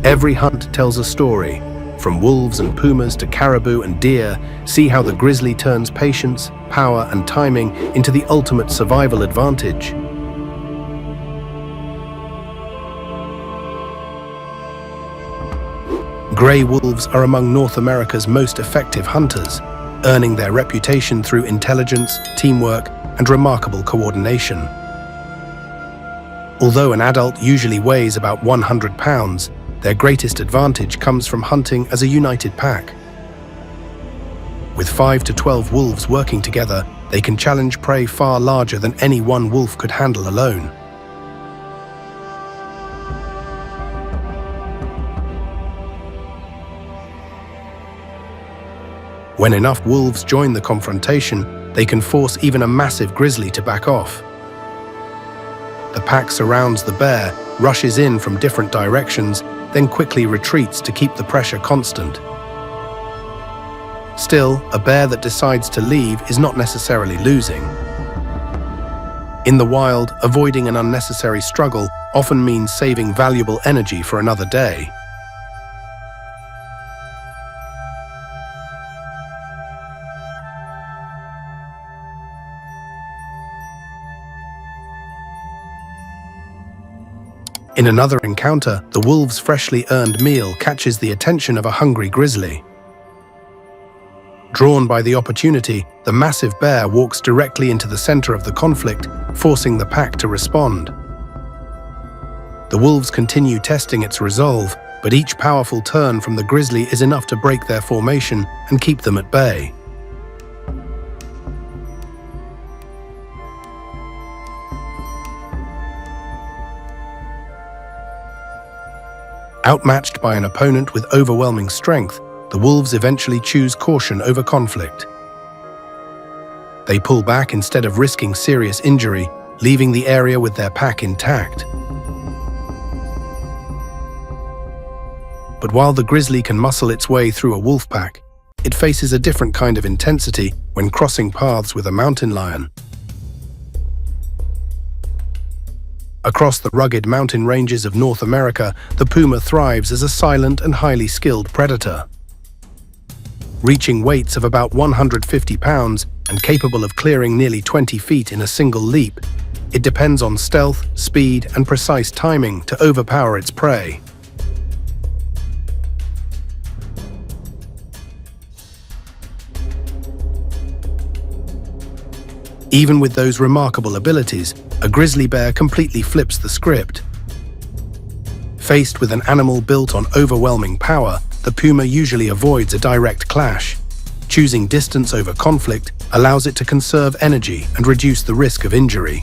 Every hunt tells a story. From wolves and pumas to caribou and deer, see how the grizzly turns patience, power, and timing into the ultimate survival advantage. Grey wolves are among North America's most effective hunters, earning their reputation through intelligence, teamwork, and remarkable coordination. Although an adult usually weighs about 100 pounds, their greatest advantage comes from hunting as a united pack. With 5 to 12 wolves working together, they can challenge prey far larger than any one wolf could handle alone. When enough wolves join the confrontation, they can force even a massive grizzly to back off. The pack surrounds the bear, rushes in from different directions, then quickly retreats to keep the pressure constant. Still, a bear that decides to leave is not necessarily losing. In the wild, avoiding an unnecessary struggle often means saving valuable energy for another day. In another encounter, the wolf's freshly earned meal catches the attention of a hungry grizzly. Drawn by the opportunity, the massive bear walks directly into the center of the conflict, forcing the pack to respond. The wolves continue testing its resolve, but each powerful turn from the grizzly is enough to break their formation and keep them at bay. Outmatched by an opponent with overwhelming strength, the wolves eventually choose caution over conflict. They pull back instead of risking serious injury, leaving the area with their pack intact. But while the grizzly can muscle its way through a wolf pack, it faces a different kind of intensity when crossing paths with a mountain lion. Across the rugged mountain ranges of North America, the puma thrives as a silent and highly skilled predator. Reaching weights of about 150 pounds and capable of clearing nearly 20 feet in a single leap, it depends on stealth, speed, and precise timing to overpower its prey. Even with those remarkable abilities, a grizzly bear completely flips the script. Faced with an animal built on overwhelming power, the puma usually avoids a direct clash. Choosing distance over conflict allows it to conserve energy and reduce the risk of injury.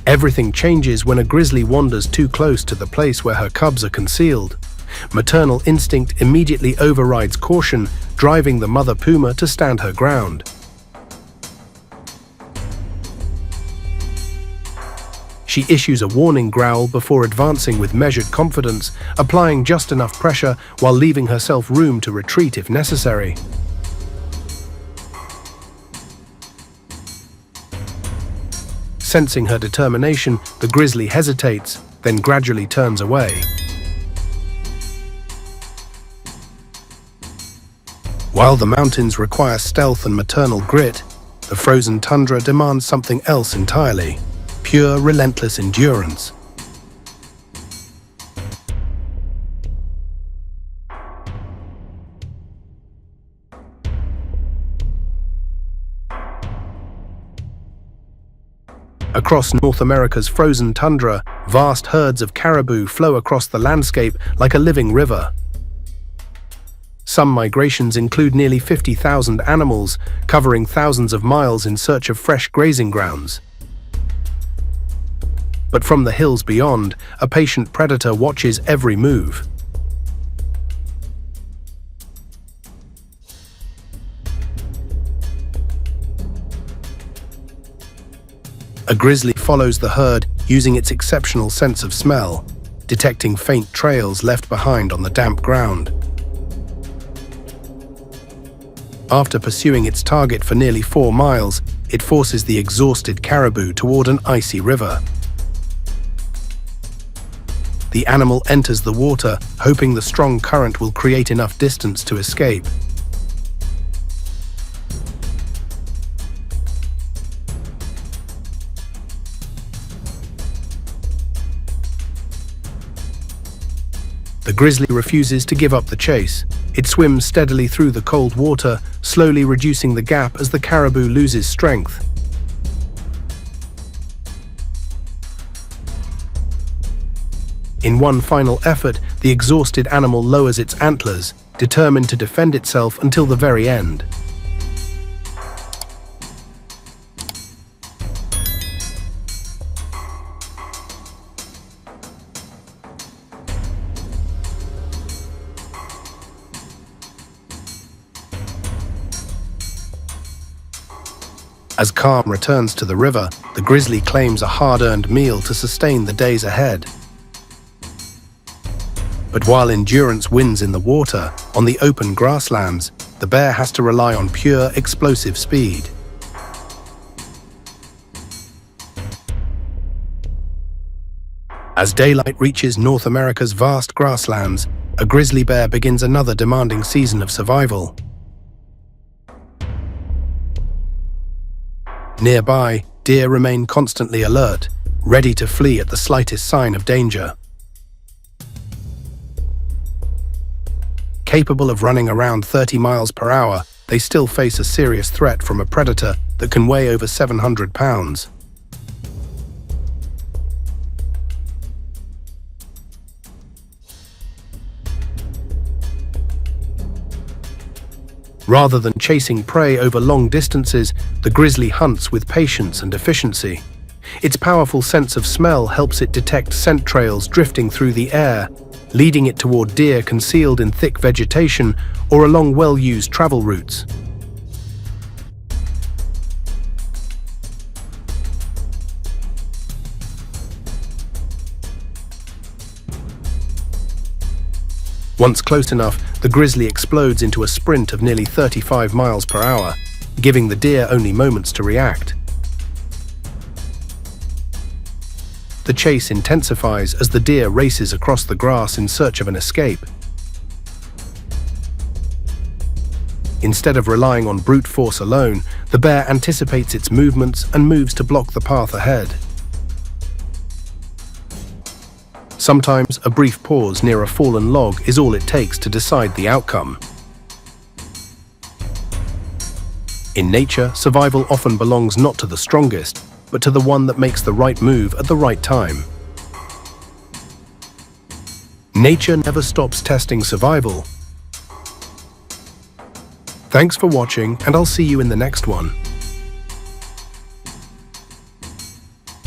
Everything changes when a grizzly wanders too close to the place where her cubs are concealed. Maternal instinct immediately overrides caution, driving the mother puma to stand her ground. She issues a warning growl before advancing with measured confidence, applying just enough pressure while leaving herself room to retreat if necessary. Sensing her determination, the grizzly hesitates, then gradually turns away. While the mountains require stealth and maternal grit, the frozen tundra demands something else entirely: pure, relentless endurance. Across North America's frozen tundra, vast herds of caribou flow across the landscape like a living river. Some migrations include nearly 50,000 animals, covering thousands of miles in search of fresh grazing grounds. But from the hills beyond, a patient predator watches every move. A grizzly follows the herd using its exceptional sense of smell, detecting faint trails left behind on the damp ground. After pursuing its target for nearly 4 miles, it forces the exhausted caribou toward an icy river. The animal enters the water, hoping the strong current will create enough distance to escape. The grizzly refuses to give up the chase. It swims steadily through the cold water, slowly reducing the gap as the caribou loses strength. In one final effort, the exhausted animal lowers its antlers, determined to defend itself until the very end. As calm returns to the river, the grizzly claims a hard-earned meal to sustain the days ahead. But while endurance wins in the water, on the open grasslands, the bear has to rely on pure, explosive speed. As daylight reaches North America's vast grasslands, a grizzly bear begins another demanding season of survival. Nearby, deer remain constantly alert, ready to flee at the slightest sign of danger. Capable of running around 30 miles per hour, they still face a serious threat from a predator that can weigh over 700 pounds. Rather than chasing prey over long distances, the grizzly hunts with patience and efficiency. Its powerful sense of smell helps it detect scent trails drifting through the air, leading it toward deer concealed in thick vegetation or along well-used travel routes. Once close enough, the grizzly explodes into a sprint of nearly 35 miles per hour, giving the deer only moments to react. The chase intensifies as the deer races across the grass in search of an escape. Instead of relying on brute force alone, the bear anticipates its movements and moves to block the path ahead. Sometimes a brief pause near a fallen log is all it takes to decide the outcome. In nature, survival often belongs not to the strongest, but to the one that makes the right move at the right time. Nature never stops testing survival. Thanks for watching, and I'll see you in the next one.